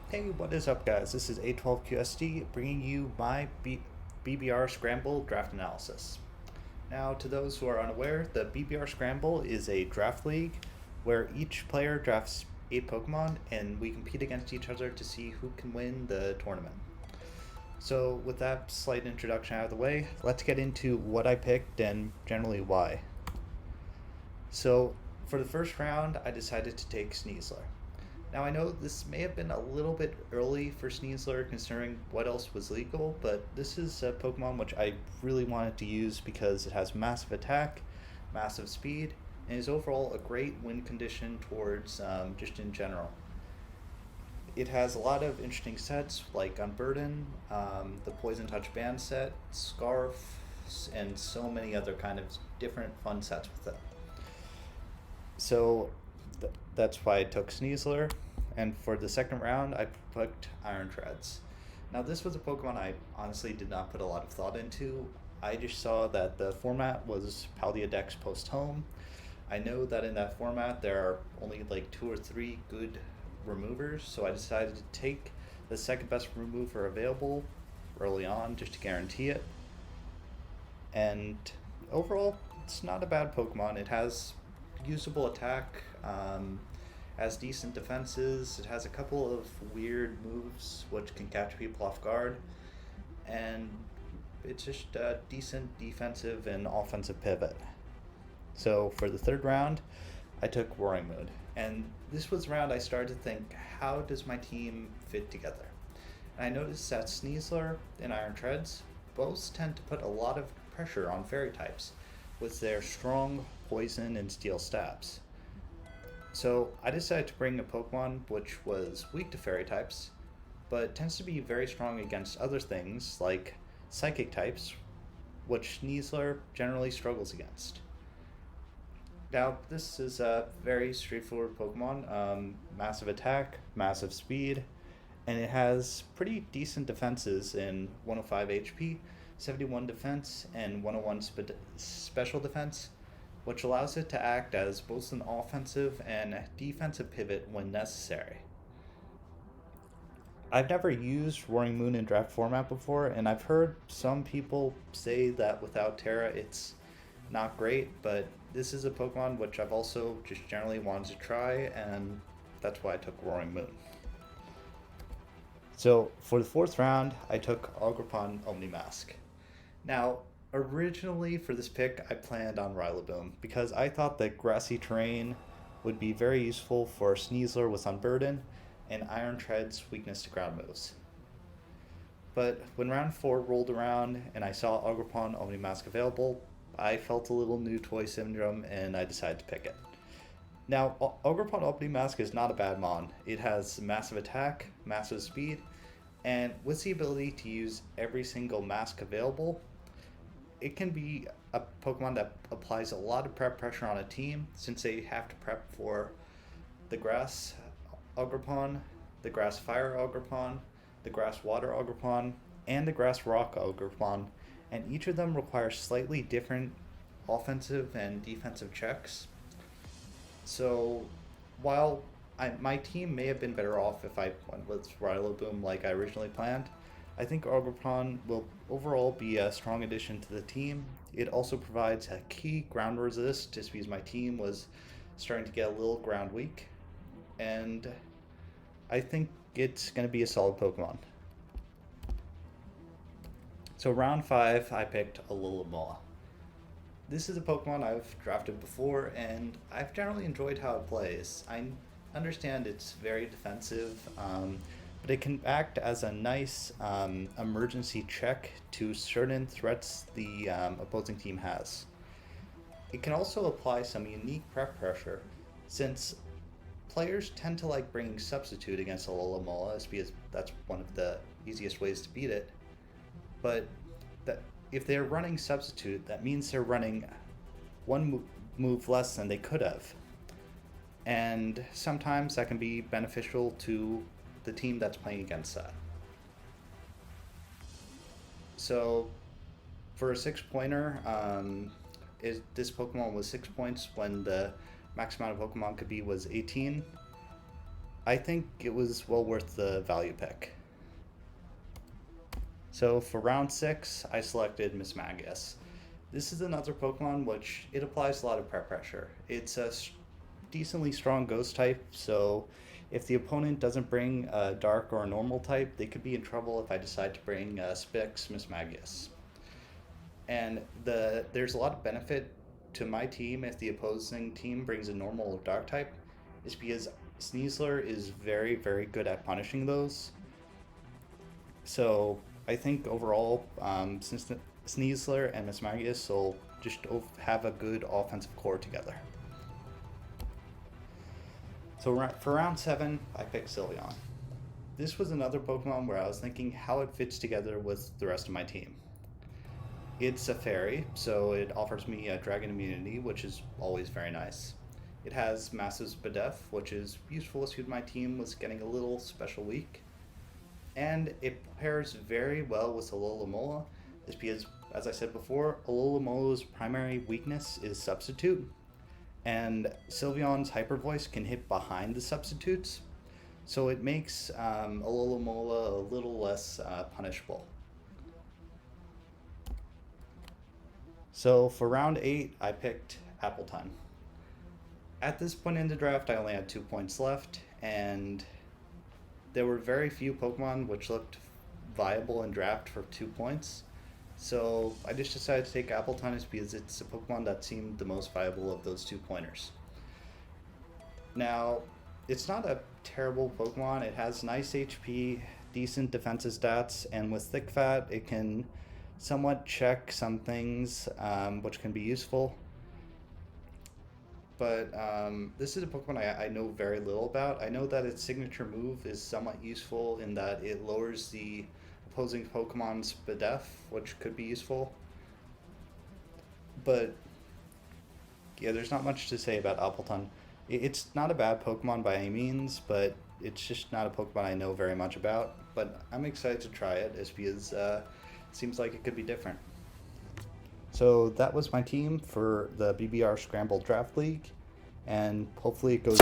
Hey, what is up, guys? This is A12QSD bringing you my BBR Scramble draft analysis. Now, to those who are unaware, the BBR Scramble is a draft league where each player drafts 8 Pokemon and we compete against each other to see who can win the tournament. So, with that slight introduction out of the way, let's get into what I picked and generally why. So, for the first round, I decided to take Sneasler. Now, I know this may have been a little bit early for Sneasler considering what else was legal, but this is a Pokemon which I really wanted to use because it has massive attack, massive speed, and is overall a great win condition towards just in general. It has a lot of interesting sets like Unburden, the Poison Touch Band set, Scarf, and so many other kind of different fun sets with it. So that's why I took Sneasler. And for the second round, I picked Iron Treads. Now, this was a Pokemon I honestly did not put a lot of thought into. I just saw that the format was Paldea Dex Post Home. I know that in that format there are only like 2 or 3 good removers, so I decided to take the second best remover available early on just to guarantee it. And overall, it's not a bad Pokemon. It has usable attack, has decent defenses. It has a couple of weird moves which can catch people off guard, and it's just a decent defensive and offensive pivot. So for the third round, I took Roaring Moon, and this was the round I started to think, how does my team fit together? And I noticed that Sneasler and Iron Treads both tend to put a lot of pressure on fairy types with their strong poison and steel stabs. So I decided to bring a Pokemon which was weak to fairy types, but tends to be very strong against other things like psychic types, which Sneasler generally struggles against. Now, this is a very straightforward Pokemon, massive attack, massive speed, and it has pretty decent defenses in 105 HP, 71 defense, and 101 special defense, which allows it to act as both an offensive and defensive pivot when necessary. I've never used Roaring Moon in draft format before, and I've heard some people say that without Terra it's not great, but this is a Pokemon which I've also just generally wanted to try, and that's why I took Roaring Moon. So for the fourth round, I took Agripon Omnimask. Now, originally for this pick, I planned on Rillaboom because I thought that grassy terrain would be very useful for Sneasler with Unburden and Iron Tread's weakness to ground moves. But when round 4 rolled around and I saw Agripon Omnimask available, I felt a little new toy syndrome and I decided to pick it. Now, Agripon Omnimask is not a bad mon. It has massive attack, massive speed, and with the ability to use every single mask available, it can be a Pokemon that applies a lot of prep pressure on a team since they have to prep for the Grass Agripon, the Grass Fire Agripon, the Grass Water Agripon, and the Grass Rock Agripon, and each of them requires slightly different offensive and defensive checks. So while my team may have been better off if I went with Rillaboom like I originally planned, I think Agripon will overall be a strong addition to the team. It also provides a key ground resist just because my team was starting to get a little ground weak, and I think it's going to be a solid Pokemon. So round 5, I picked Alomomola. This is a Pokemon I've drafted before, and I've generally enjoyed how it plays. I understand it's very defensive, but it can act as a nice emergency check to certain threats the opposing team has. It can also apply some unique prep pressure, since players tend to like bringing Substitute against Alomomola, because that's one of the easiest ways to beat it. But if they're running Substitute, that means they're running one move less than they could have. And sometimes that can be beneficial to the team that's playing against that. So for a 6-pointer, this Pokemon was 6 points when the max amount of Pokemon could be was 18. I think it was well worth the value pick. So for round 6, I selected Miss Magius. This is another Pokemon which it applies a lot of pressure. It's a decently strong ghost type, so if the opponent doesn't bring a dark or a normal type, they could be in trouble if I decide to bring Spix Miss Magius. And there's a lot of benefit to my team if the opposing team brings a normal or dark type, is because Sneasler is very, very good at punishing those. So I think overall, since Sneasler and Miss Magius will just have a good offensive core together. So for round 7, I picked Sylveon. This was another Pokemon where I was thinking how it fits together with the rest of my team. It's a fairy, so it offers me a dragon immunity, which is always very nice. It has Massive Spadef, which is useful as my team was getting a little special weak. And it pairs very well with Alola, is because, as I said before, Alolamola's primary weakness is Substitute, and Sylveon's Hyper Voice can hit behind the substitutes, so it makes Alola a little less punishable. So for round 8, I picked Appletun. At this point in the draft, I only had 2 points left, and there were very few Pokemon which looked viable in draft for 2 points. So I just decided to take Appletun because it's a Pokemon that seemed the most viable of those 2 pointers. Now, it's not a terrible Pokemon. It has nice HP, decent defensive stats, and with Thick Fat, it can somewhat check some things, which can be useful. But this is a Pokemon I know very little about. I know that its signature move is somewhat useful in that it lowers the opposing Pokemon's Spadef, which could be useful. But yeah, there's not much to say about Appletun. It's not a bad Pokemon by any means, but it's just not a Pokemon I know very much about. But I'm excited to try it, as because it seems like it could be different. So that was my team for the BBR Scramble Draft League, and hopefully it goes